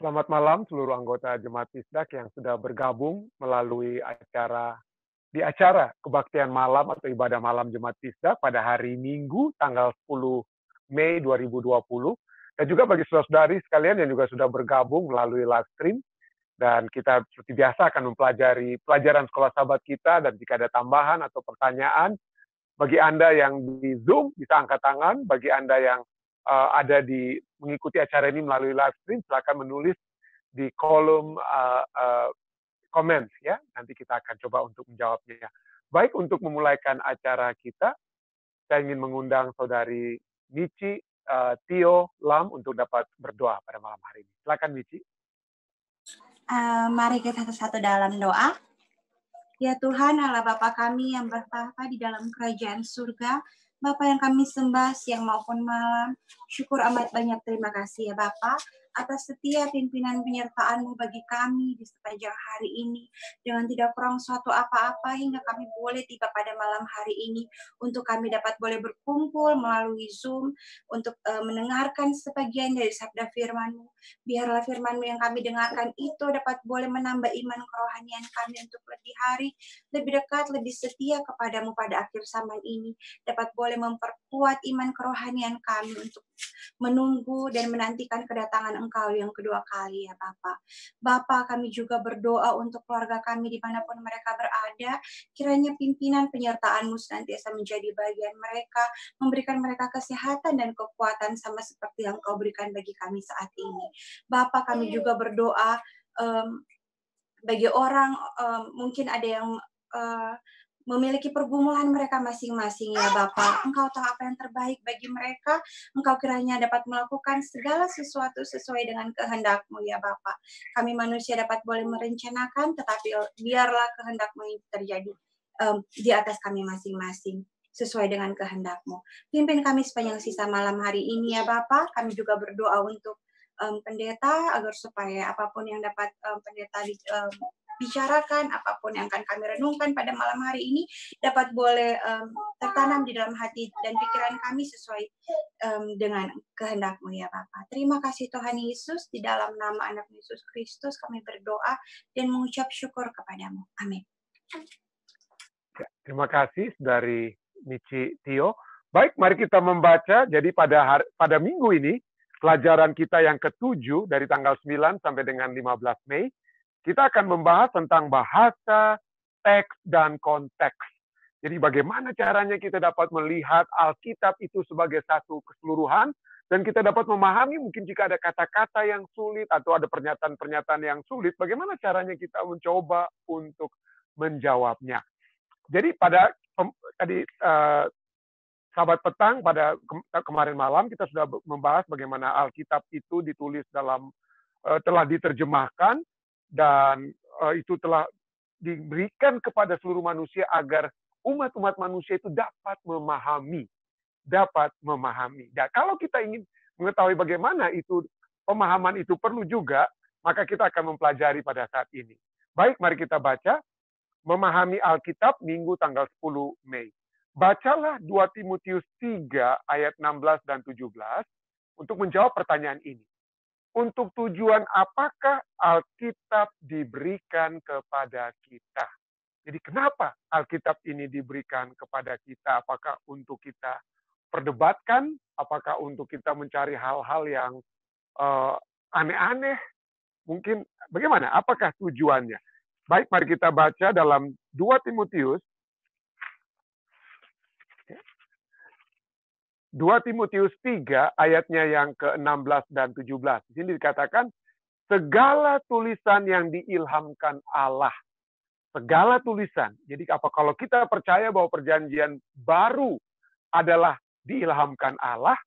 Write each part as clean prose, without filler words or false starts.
Selamat malam seluruh anggota Jemaat Tisdak yang sudah bergabung melalui acara kebaktian malam atau ibadah malam Jemaat Tisdak pada hari Minggu tanggal 10 Mei 2020. Dan juga bagi saudara-saudari sekalian yang juga sudah bergabung melalui live stream. Dan kita seperti biasa akan mempelajari pelajaran sekolah sahabat kita, dan jika ada tambahan atau pertanyaan, bagi Anda yang di Zoom bisa angkat tangan, bagi Anda yang ada di mengikuti acara ini melalui live stream, silakan menulis di kolom komen ya. Nanti kita akan coba untuk menjawabnya. Baik, untuk memulaikan acara kita, saya ingin mengundang saudari Michi Tio Lam untuk dapat berdoa pada malam hari ini. Silakan Michi. Mari kita satu dalam doa. Ya Tuhan, Allah Bapa kami yang bertahta di dalam kerajaan surga, Bapa yang kami sembah siang maupun malam, syukur amat banyak terima kasih ya Bapa atas setiap pimpinan penyertaan-Mu bagi kami di sepanjang hari ini, dengan tidak kurang suatu apa-apa hingga kami boleh tiba pada malam hari ini, untuk kami dapat boleh berkumpul melalui Zoom, untuk mendengarkan sebagian dari sabda firman-Mu. Biarlah firman-Mu yang kami dengarkan itu dapat boleh menambah iman kerohanian kami untuk lebih hari, lebih dekat, lebih setia kepadamu pada akhir zaman ini, dapat boleh memperkuat iman kerohanian kami untuk menunggu dan menantikan kedatangan Engkau yang kedua kali ya Bapa. Bapa, kami juga berdoa untuk keluarga kami dimanapun mereka berada, kiranya pimpinan penyertaan-Mu senantiasa menjadi bagian mereka, memberikan mereka kesehatan dan kekuatan sama seperti yang Kau berikan bagi kami saat ini. Bapa, kami juga berdoa bagi orang mungkin ada yang memiliki pergumulan mereka masing-masing ya Bapa. Engkau tahu apa yang terbaik bagi mereka. Engkau kiranya dapat melakukan segala sesuatu sesuai dengan kehendak-Mu ya Bapa. Kami manusia dapat boleh merencanakan, tetapi biarlah kehendak-Mu yang terjadi di atas kami masing-masing, sesuai dengan kehendak-Mu. Pimpin kami sepanjang sisa malam hari ini ya Bapa. Kami juga berdoa untuk pendeta, agar supaya apapun yang dapat pendeta bicarakan, apapun yang akan kami renungkan pada malam hari ini dapat boleh tertanam di dalam hati dan pikiran kami sesuai dengan kehendak-Mu ya Bapa. Terima kasih Tuhan Yesus, di dalam nama anak Yesus Kristus kami berdoa dan mengucap syukur kepadamu. Amin. Terima kasih dari Michi Tio. Baik, mari kita membaca. Jadi pada minggu ini, pelajaran kita yang ke-7 dari tanggal 9 sampai dengan 15 Mei, kita akan membahas tentang bahasa, teks, dan konteks. Jadi bagaimana caranya kita dapat melihat Alkitab itu sebagai satu keseluruhan, dan kita dapat memahami mungkin jika ada kata-kata yang sulit atau ada pernyataan-pernyataan yang sulit, bagaimana caranya kita mencoba untuk menjawabnya. Jadi pada sahabat petang pada kemarin malam kita sudah membahas bagaimana Alkitab itu ditulis telah diterjemahkan, dan itu telah diberikan kepada seluruh manusia agar umat-umat manusia itu dapat memahami. Dan kalau kita ingin mengetahui bagaimana itu pemahaman itu perlu juga, maka kita akan mempelajari pada saat ini. Baik, mari kita baca. Memahami Alkitab Minggu tanggal 10 Mei. Bacalah 2 Timotius 3 ayat 16 dan 17 untuk menjawab pertanyaan ini. Untuk tujuan apakah Alkitab diberikan kepada kita? Jadi kenapa Alkitab ini diberikan kepada kita? Apakah untuk kita perdebatkan? Apakah untuk kita mencari hal-hal yang aneh-aneh? Mungkin bagaimana? Apakah tujuannya? Baik, mari kita baca dalam 2 Timotius 3 ayatnya yang ke-16 dan 17. Di sini dikatakan, segala tulisan yang diilhamkan Allah. Segala tulisan. Jadi kalau kita percaya bahwa perjanjian baru adalah diilhamkan Allah,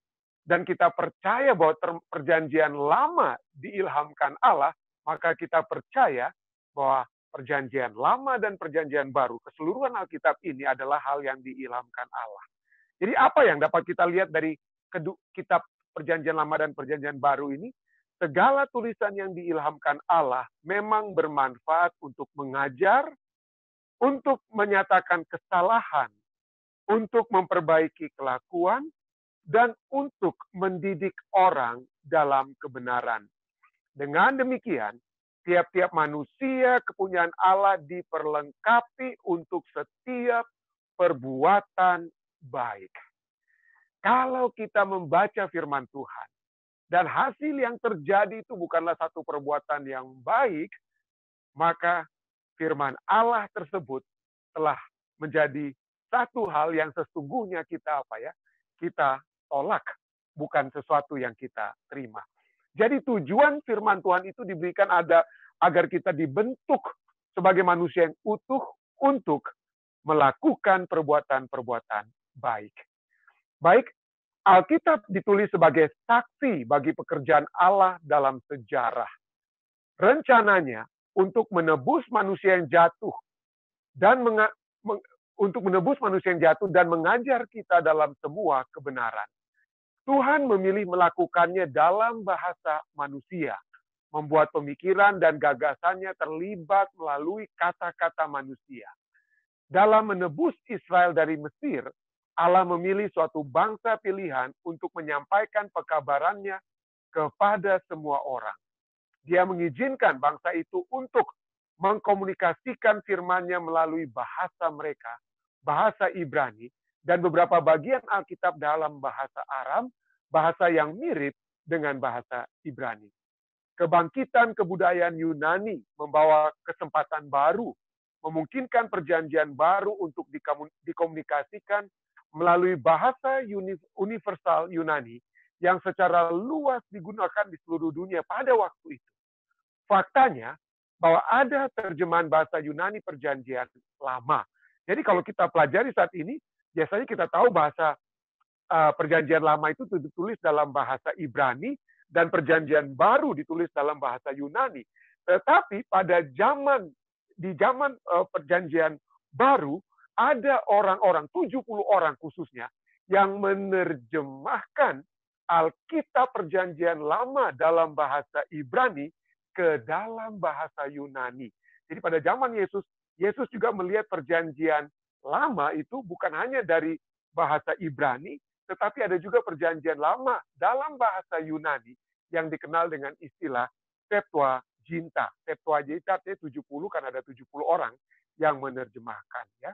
dan kita percaya bahwa perjanjian lama diilhamkan Allah, maka kita percaya bahwa perjanjian lama dan perjanjian baru, keseluruhan Alkitab ini adalah hal yang diilhamkan Allah. Jadi apa yang dapat kita lihat dari kitab perjanjian lama dan perjanjian baru ini? Segala tulisan yang diilhamkan Allah memang bermanfaat untuk mengajar, untuk menyatakan kesalahan, untuk memperbaiki kelakuan, dan untuk mendidik orang dalam kebenaran. Dengan demikian, tiap-tiap manusia kepunyaan Allah diperlengkapi untuk setiap perbuatan baik. Kalau kita membaca firman Tuhan, dan hasil yang terjadi itu bukanlah satu perbuatan yang baik, maka firman Allah tersebut telah menjadi satu hal yang sesungguhnya kita kita tolak, bukan sesuatu yang kita terima. Jadi tujuan firman Tuhan itu diberikan agar kita dibentuk sebagai manusia yang utuh untuk melakukan perbuatan-perbuatan baik. Baik, Alkitab ditulis sebagai saksi bagi pekerjaan Allah dalam sejarah. Rencananya untuk menebus manusia yang jatuh dan mengajar kita dalam semua kebenaran. Tuhan memilih melakukannya dalam bahasa manusia, membuat pemikiran dan gagasannya terlibat melalui kata-kata manusia. Dalam menebus Israel dari Mesir, Allah memilih suatu bangsa pilihan untuk menyampaikan pekabarannya kepada semua orang. Dia mengizinkan bangsa itu untuk mengkomunikasikan firman-Nya melalui bahasa mereka, bahasa Ibrani, dan beberapa bagian Alkitab dalam bahasa Aram, bahasa yang mirip dengan bahasa Ibrani. Kebangkitan kebudayaan Yunani membawa kesempatan baru, memungkinkan perjanjian baru untuk dikomunikasikan melalui bahasa universal Yunani yang secara luas digunakan di seluruh dunia pada waktu itu. Faktanya, bahwa ada terjemahan bahasa Yunani perjanjian lama. Jadi kalau kita pelajari saat ini, biasanya kita tahu bahasa perjanjian lama itu ditulis dalam bahasa Ibrani, dan perjanjian baru ditulis dalam bahasa Yunani. Tetapi di zaman perjanjian baru, ada orang-orang, 70 orang khususnya, yang menerjemahkan Alkitab perjanjian lama dalam bahasa Ibrani ke dalam bahasa Yunani. Jadi pada zaman Yesus juga melihat perjanjian lama itu bukan hanya dari bahasa Ibrani, tetapi ada juga perjanjian lama dalam bahasa Yunani yang dikenal dengan istilah Septuaginta. Septuaginta artinya 70 karena ada 70 orang yang menerjemahkan. Ya.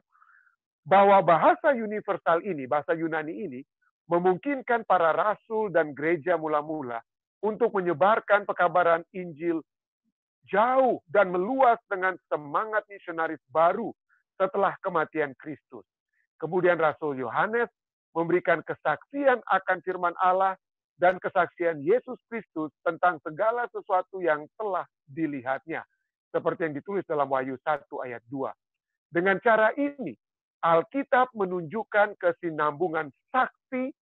Bahwa bahasa universal ini, bahasa Yunani ini, memungkinkan para rasul dan gereja mula-mula untuk menyebarkan pekabaran Injil jauh dan meluas dengan semangat misionaris baru setelah kematian Kristus. Kemudian Rasul Yohanes memberikan kesaksian akan firman Allah dan kesaksian Yesus Kristus tentang segala sesuatu yang telah dilihatnya. Seperti yang ditulis dalam Wahyu 1 ayat 2. Dengan cara ini, Alkitab menunjukkan kesinambungan saksi,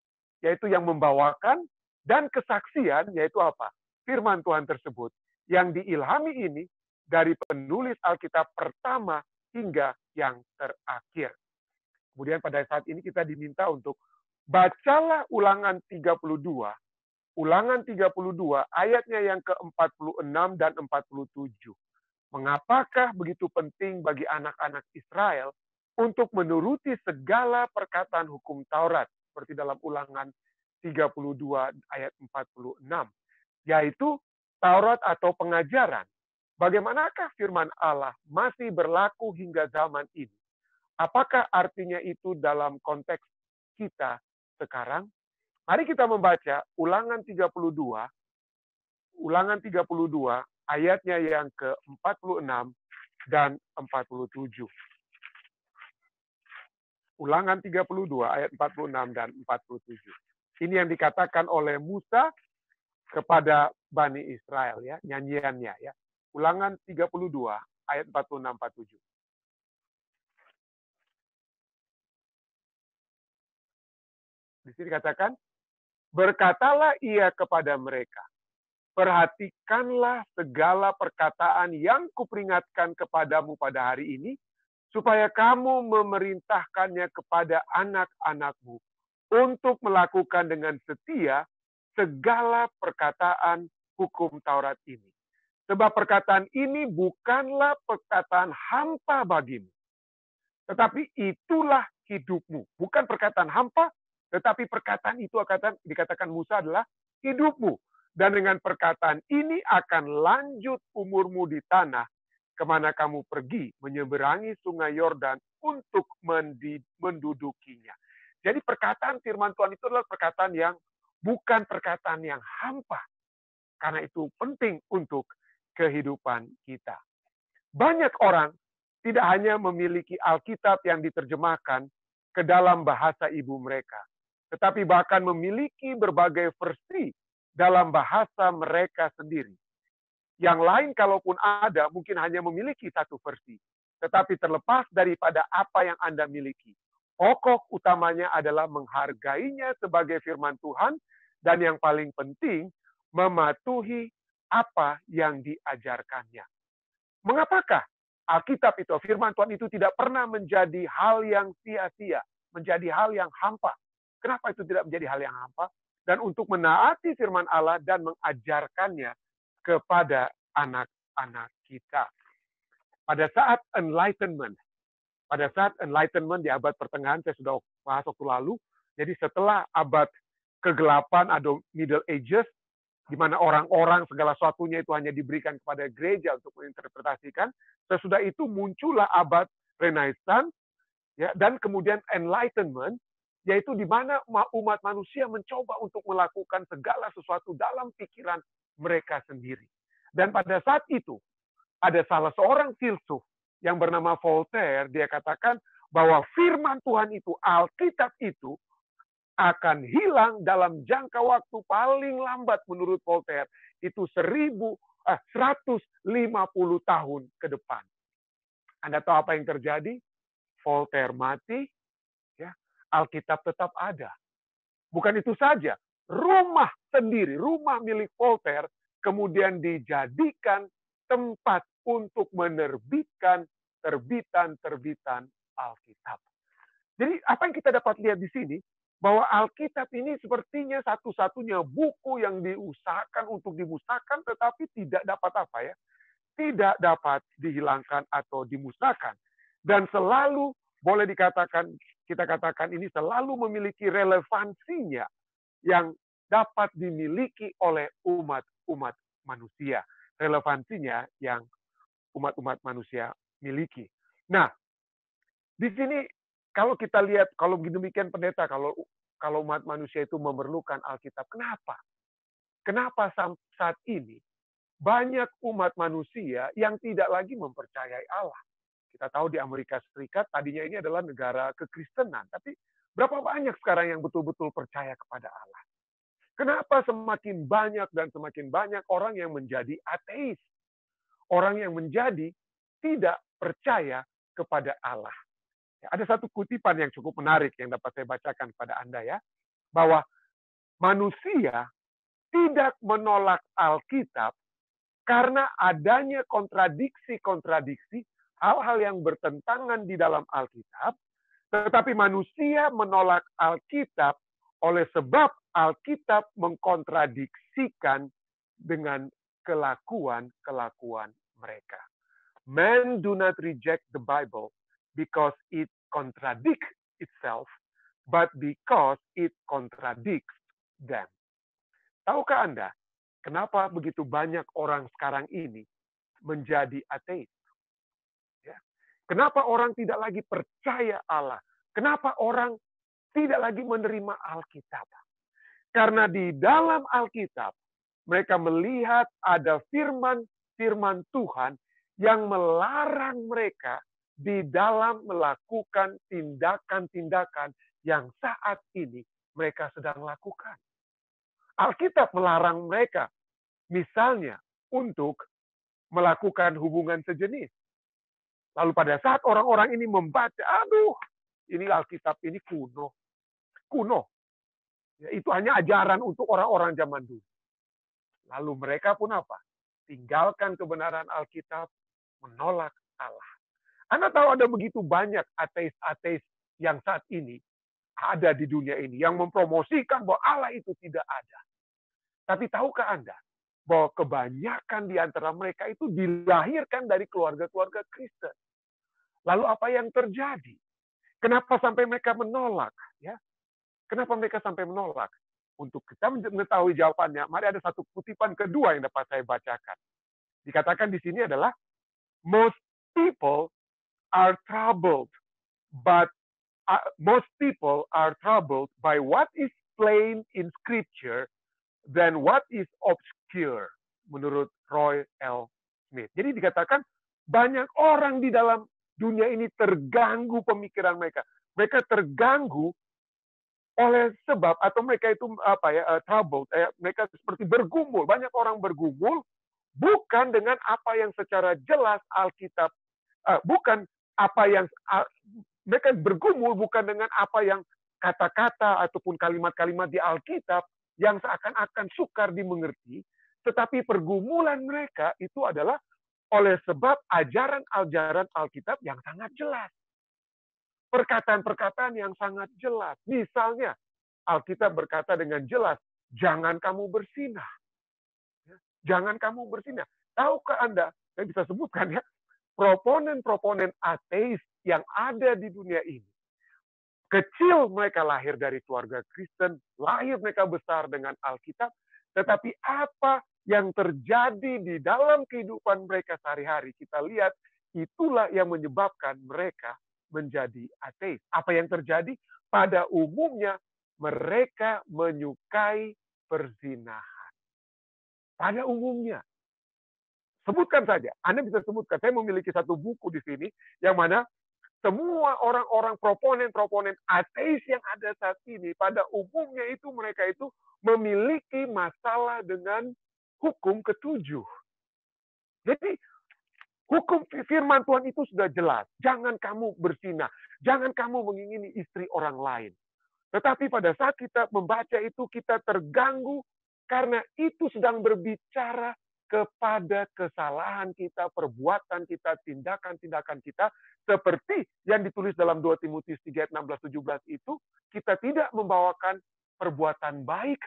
yaitu yang membawakan, dan kesaksian, yaitu apa? Firman Tuhan tersebut, yang diilhami ini dari penulis Alkitab pertama hingga yang terakhir. Kemudian pada saat ini kita diminta untuk bacalah Ulangan 32. Ulangan 32 ayatnya yang ke-46 dan 47. Mengapakah begitu penting bagi anak-anak Israel untuk menuruti segala perkataan hukum Taurat, seperti dalam Ulangan 32 ayat 46, yaitu Taurat atau pengajaran. Bagaimanakah firman Allah masih berlaku hingga zaman ini? Apakah artinya itu dalam konteks kita sekarang? Mari kita membaca Ulangan 32, ayatnya yang ke-46 dan 47. Ulangan 32 ayat 46 dan 47. Ini yang dikatakan oleh Musa kepada Bani Israel, ya, nyanyiannya, ya. Ulangan 32 ayat 46-47. Di sini dikatakan, berkatalah ia kepada mereka, perhatikanlah segala perkataan yang kuperingatkan kepadamu pada hari ini, supaya kamu memerintahkannya kepada anak-anakmu untuk melakukan dengan setia segala perkataan hukum Taurat ini. Sebab perkataan ini bukanlah perkataan hampa bagimu, tetapi itulah hidupmu. Bukan perkataan hampa, tetapi perkataan itu dikatakan Musa adalah hidupmu. Dan dengan perkataan ini akan lanjut umurmu di tanah kemana kamu pergi menyeberangi sungai Yordan untuk mendudukinya. Jadi perkataan firman Tuhan itu adalah perkataan yang bukan perkataan yang hampa. Karena itu penting untuk kehidupan kita. Banyak orang tidak hanya memiliki Alkitab yang diterjemahkan ke dalam bahasa ibu mereka, tetapi bahkan memiliki berbagai versi dalam bahasa mereka sendiri. Yang lain kalaupun ada, mungkin hanya memiliki satu versi. Tetapi terlepas daripada apa yang Anda miliki, pokok utamanya adalah menghargainya sebagai firman Tuhan, dan yang paling penting, mematuhi apa yang diajarkannya. Mengapakah Alkitab itu, firman Tuhan itu tidak pernah menjadi hal yang sia-sia, menjadi hal yang hampa? Kenapa itu tidak menjadi hal yang hampa? Dan untuk menaati firman Allah dan mengajarkannya kepada anak-anak kita. Pada saat Enlightenment di abad pertengahan, saya sudah bahas waktu lalu, jadi setelah abad kegelapan atau Middle Ages, di mana orang-orang segala sesuatunya itu hanya diberikan kepada gereja untuk menginterpretasikan, sesudah itu muncullah abad Renaissance, ya, dan kemudian Enlightenment, yaitu di mana umat manusia mencoba untuk melakukan segala sesuatu dalam pikiran mereka sendiri. Dan pada saat itu, ada salah seorang filsuf yang bernama Voltaire, dia katakan bahwa firman Tuhan itu, Alkitab itu, akan hilang dalam jangka waktu paling lambat menurut Voltaire, itu 150 tahun ke depan. Anda tahu apa yang terjadi? Voltaire mati, ya, Alkitab tetap ada. Bukan itu saja, rumah sendiri, rumah milik Voltaire, kemudian dijadikan tempat untuk menerbitkan terbitan-terbitan Alkitab. Jadi apa yang kita dapat lihat di sini, bahwa Alkitab ini sepertinya satu-satunya buku yang diusahakan untuk dimusnahkan, tetapi tidak dapat apa ya? Tidak dapat dihilangkan atau dimusnahkan. Dan selalu boleh dikatakan, kita katakan ini selalu memiliki relevansinya yang dapat dimiliki oleh umat-umat manusia. Relevansinya yang umat-umat manusia miliki. Nah, di sini kalau kita lihat, kalau demikian pendeta, kalau umat manusia itu memerlukan Alkitab, kenapa? Kenapa saat ini banyak umat manusia yang tidak lagi mempercayai Allah? Kita tahu di Amerika Serikat tadinya ini adalah negara kekristenan, tapi berapa banyak sekarang yang betul-betul percaya kepada Allah? Kenapa semakin banyak dan semakin banyak orang yang menjadi ateis? Orang yang menjadi tidak percaya kepada Allah. Ya, ada satu kutipan yang cukup menarik yang dapat saya bacakan kepada Anda ya, bahwa manusia tidak menolak Alkitab karena adanya kontradiksi-kontradiksi, hal-hal yang bertentangan di dalam Alkitab, tetapi manusia menolak Alkitab oleh sebab Alkitab mengkontradiksikan dengan kelakuan-kelakuan mereka. Men do not reject the Bible because it contradicts itself, but because it contradicts them. Tahukah Anda, kenapa begitu banyak orang sekarang ini menjadi ateis? Ya. Kenapa orang tidak lagi percaya Allah? Kenapa orang tidak lagi menerima Alkitab? Karena di dalam Alkitab, mereka melihat ada firman Tuhan yang melarang mereka di dalam melakukan tindakan-tindakan yang saat ini mereka sedang lakukan. Alkitab melarang mereka, misalnya, untuk melakukan hubungan sejenis. Lalu pada saat orang-orang ini membaca, aduh, ini Alkitab ini kuno. Kuno. Ya, itu hanya ajaran untuk orang-orang zaman dulu. Lalu mereka pun apa? Tinggalkan kebenaran Alkitab, menolak Allah. Anda tahu ada begitu banyak ateis-ateis yang saat ini ada di dunia ini, yang mempromosikan bahwa Allah itu tidak ada. Tapi tahukah Anda bahwa kebanyakan di antara mereka itu dilahirkan dari keluarga-keluarga Kristen? Lalu apa yang terjadi? Kenapa sampai mereka menolak? Ya, kenapa mereka sampai menolak? untuk kita mengetahui jawabannya, mari ada satu kutipan kedua yang dapat saya bacakan. Dikatakan di sini adalah, most people are troubled, but most people are troubled by what is plain in Scripture than what is obscure, menurut Roy L. Smith. Jadi dikatakan banyak orang di dalam dunia ini terganggu pemikiran mereka. Mereka terganggu oleh sebab, atau mereka itu troubled, mereka seperti bergumul. Banyak orang bergumul bukan dengan apa yang secara jelas Alkitab, bukan apa yang mereka bergumul bukan dengan apa yang kata-kata ataupun kalimat-kalimat di Alkitab yang seakan-akan sukar dimengerti, tetapi pergumulan mereka itu adalah oleh sebab ajaran-ajaran Alkitab yang sangat jelas. Perkataan-perkataan yang sangat jelas. Misalnya, Alkitab berkata dengan jelas, jangan kamu bersinah. Jangan kamu bersinah. Tahukah Anda, saya bisa sebutkan ya, proponen-proponen ateis yang ada di dunia ini. Kecil mereka lahir dari keluarga Kristen, lahir mereka besar dengan Alkitab, tetapi apa yang terjadi di dalam kehidupan mereka sehari-hari, kita lihat itulah yang menyebabkan mereka menjadi ateis. Apa yang terjadi? Pada umumnya mereka menyukai perzinahan. Pada umumnya. Sebutkan saja. Anda bisa sebutkan. Saya memiliki satu buku di sini yang mana semua orang-orang proponen ateis yang ada saat ini, pada umumnya itu mereka itu memiliki masalah dengan hukum ketujuh. Jadi hukum firman Tuhan itu sudah jelas. Jangan kamu bersinah. Jangan kamu mengingini istri orang lain. Tetapi pada saat kita membaca itu, kita terganggu karena itu sedang berbicara kepada kesalahan kita, perbuatan kita, tindakan-tindakan kita, seperti yang ditulis dalam 2 Timotius 3 ayat 16-17 itu, kita tidak membawakan perbuatan baik,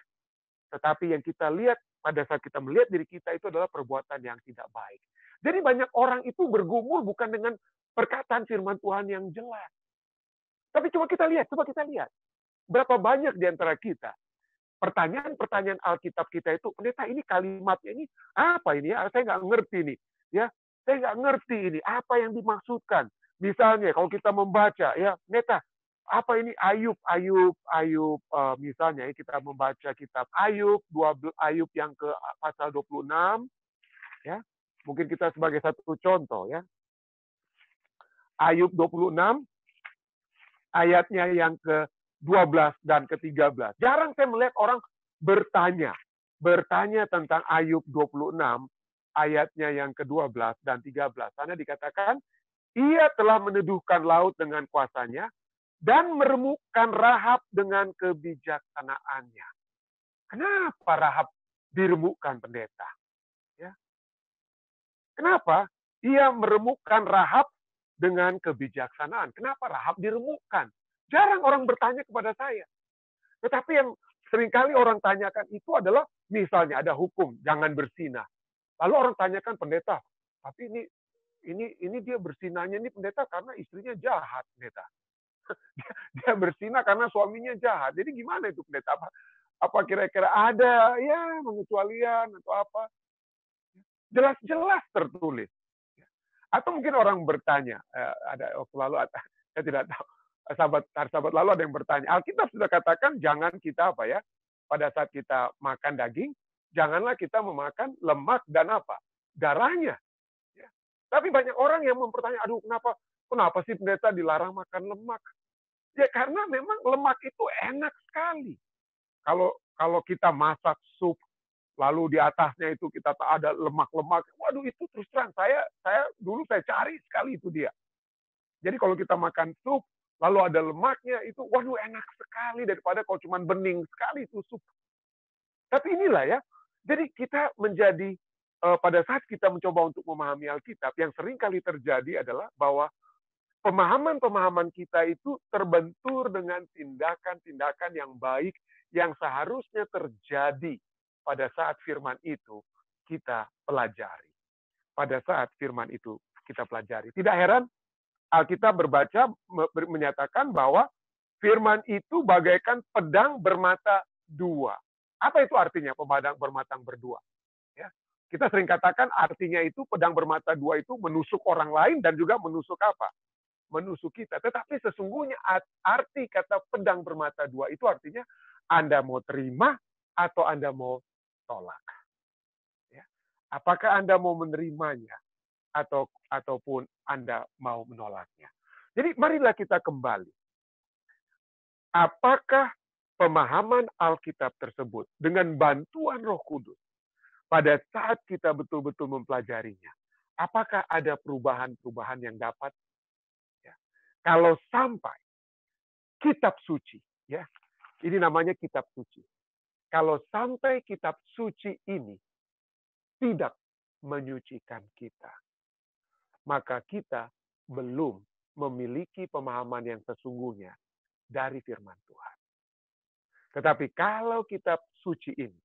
tetapi yang kita lihat pada saat kita melihat diri kita itu adalah perbuatan yang tidak baik. Jadi banyak orang itu bergumul bukan dengan perkataan firman Tuhan yang jelas. Tapi coba kita lihat. Berapa banyak di antara kita, pertanyaan-pertanyaan Alkitab kita itu, pendeta ini kalimatnya ini apa ini ya? Saya nggak ngerti nih. Ya, saya nggak ngerti ini apa yang dimaksudkan. Misalnya kalau kita membaca, ya, pendeta, apa ini Ayub, misalnya kita membaca kitab Ayub yang ke pasal 26, ya. Mungkin kita sebagai satu contoh, ya. Ayub 26 ayatnya yang ke-12 dan ke-13. Jarang saya melihat orang bertanya tentang Ayub 26 ayatnya yang ke-12 dan 13. Karena dikatakan, ia telah meneduhkan laut dengan kuasanya dan meremukkan Rahab dengan kebijaksanaannya. Kenapa Rahab diremukkan, pendeta? Ya. Kenapa? Ia meremukkan Rahab dengan kebijaksanaan. Kenapa Rahab diremukkan? Jarang orang bertanya kepada saya. Tetapi yang seringkali orang tanyakan itu adalah, misalnya ada hukum, jangan bersinah. Lalu orang tanyakan, pendeta, tapi ini dia bersinahnya ini, pendeta, karena istrinya jahat, pendeta. Dia bersinah karena suaminya jahat. Jadi gimana itu, pendeta? Apa kira-kira ada ya pengecualian atau apa? Jelas-jelas tertulis. Atau mungkin orang bertanya, ada waktu lalu, saya tidak tahu, sahabat lalu ada yang bertanya, Alkitab sudah katakan jangan kita pada saat kita makan daging, janganlah kita memakan lemak dan darahnya. Ya. Tapi banyak orang yang mempertanya, aduh kenapa sih pendeta dilarang makan lemak? Ya karena memang lemak itu enak sekali. Kalau kita masak sup, lalu di atasnya itu kita ada lemak-lemak, waduh itu terus terang saya dulu cari sekali itu dia. Jadi kalau kita makan sup, lalu ada lemaknya itu, waduh enak sekali daripada kalau cuma bening sekali itu sup. Tapi inilah ya, jadi kita menjadi pada saat kita mencoba untuk memahami Alkitab, yang sering kali terjadi adalah bahwa pemahaman-pemahaman kita itu terbentur dengan tindakan-tindakan yang baik yang seharusnya terjadi pada saat firman itu kita pelajari. Pada saat firman itu kita pelajari. Tidak heran Alkitab menyatakan bahwa firman itu bagaikan pedang bermata berdua. Apa itu artinya pedang bermatang berdua? Ya. Kita sering katakan artinya itu pedang bermata dua itu menusuk orang lain dan juga menusuk apa? Menusuk kita. Tetapi sesungguhnya arti kata pedang bermata dua itu artinya Anda mau terima atau Anda mau tolak. Ya. Apakah Anda mau menerimanya ataupun Anda mau menolaknya? Jadi marilah kita kembali. Apakah pemahaman Alkitab tersebut dengan bantuan Roh Kudus pada saat kita betul-betul mempelajarinya, apakah ada perubahan-perubahan yang dapat? Ya. Kalau sampai kitab suci, ya, ini namanya kitab suci. Kalau sampai kitab suci ini tidak menyucikan kita, maka kita belum memiliki pemahaman yang sesungguhnya dari firman Tuhan. Tetapi kalau kitab suci ini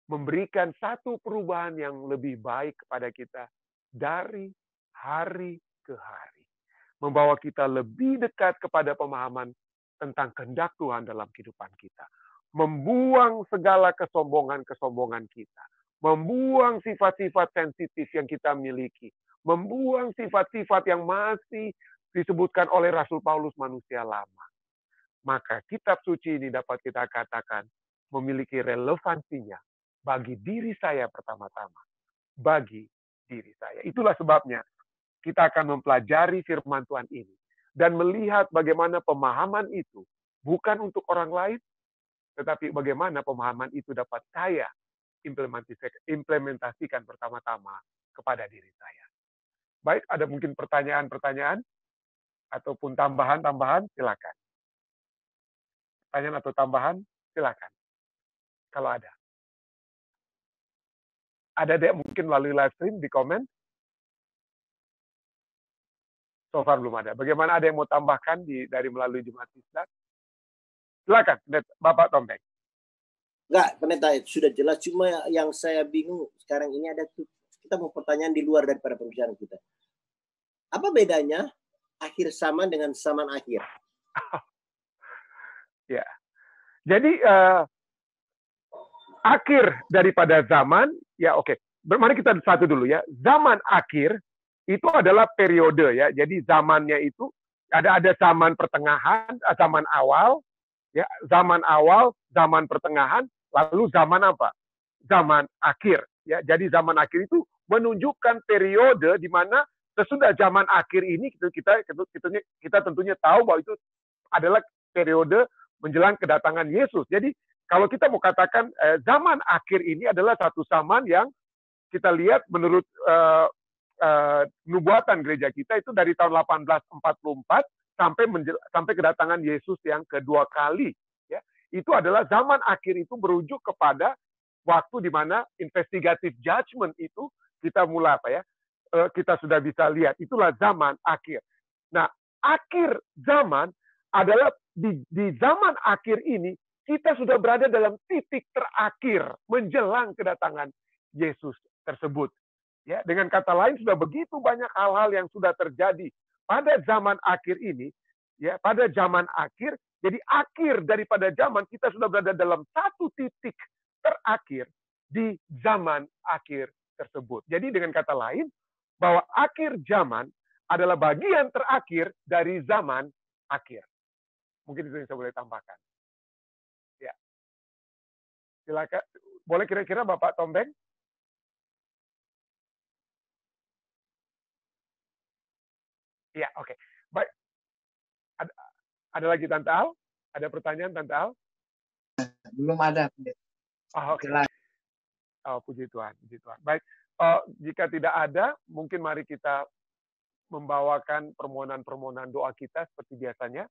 memberikan satu perubahan yang lebih baik kepada kita dari hari ke hari, membawa kita lebih dekat kepada pemahaman tentang kehendak Tuhan dalam kehidupan kita, membuang segala kesombongan-kesombongan kita, membuang sifat-sifat sensitif yang kita miliki, membuang sifat-sifat yang masih disebutkan oleh Rasul Paulus manusia lama. Maka kitab suci ini dapat kita katakan memiliki relevansinya bagi diri saya pertama-tama. Bagi diri saya. Itulah sebabnya kita akan mempelajari firman Tuhan ini. Dan melihat bagaimana pemahaman itu bukan untuk orang lain, tetapi bagaimana pemahaman itu dapat saya implementasikan pertama-tama kepada diri saya. Baik, ada mungkin pertanyaan-pertanyaan ataupun tambahan-tambahan, silakan. Pertanyaan atau tambahan, silakan. Kalau ada. Ada deh mungkin melalui live stream di komen. So far belum ada. Bagaimana, ada yang mau tambahkan dari melalui Jemaat Islam? Silakan, Bapak Tompeng. Enggak, pendeta sudah jelas. Cuma yang saya bingung sekarang ini ada kita mau pertanyaan di luar daripada pembicaraan kita. Apa bedanya akhir zaman dengan zaman akhir? Ya. Jadi akhir daripada zaman, ya oke. Mari kita satu dulu ya. Zaman akhir itu adalah periode ya. Jadi zamannya itu ada zaman pertengahan, zaman awal, ya, zaman awal, zaman pertengahan, lalu zaman apa? Zaman akhir. Ya, jadi zaman akhir itu menunjukkan periode di mana sesudah zaman akhir ini kita tentunya tahu bahwa itu adalah periode menjelang kedatangan Yesus. Jadi kalau kita mau katakan zaman akhir ini adalah satu zaman yang kita lihat menurut nubuatan gereja kita itu dari tahun 1844 sampai kedatangan Yesus yang kedua kali. Ya, itu adalah zaman akhir itu merujuk kepada waktu di mana investigative judgment itu kita mulai kita sudah bisa lihat. Itulah zaman akhir. Nah, akhir zaman adalah di zaman akhir ini kita sudah berada dalam titik terakhir menjelang kedatangan Yesus tersebut. Ya, dengan kata lain sudah begitu banyak hal-hal yang sudah terjadi pada zaman akhir ini, ya, pada zaman akhir. Jadi akhir daripada zaman kita sudah berada dalam satu titik terakhir di zaman akhir tersebut. Jadi dengan kata lain bahwa akhir zaman adalah bagian terakhir dari zaman akhir. Mungkin itu yang saya boleh tambahkan. Ya. Silakan. Boleh kira-kira Bapak Tombeng? Ya, oke. Baik. Ada lagi Tante Al? Ada pertanyaan Tante Al? Belum ada. Oh, oke. Oh, puji Tuhan, puji Tuhan. Baik. Jika tidak ada, mungkin mari kita membawakan permohonan-permohonan doa kita seperti biasanya.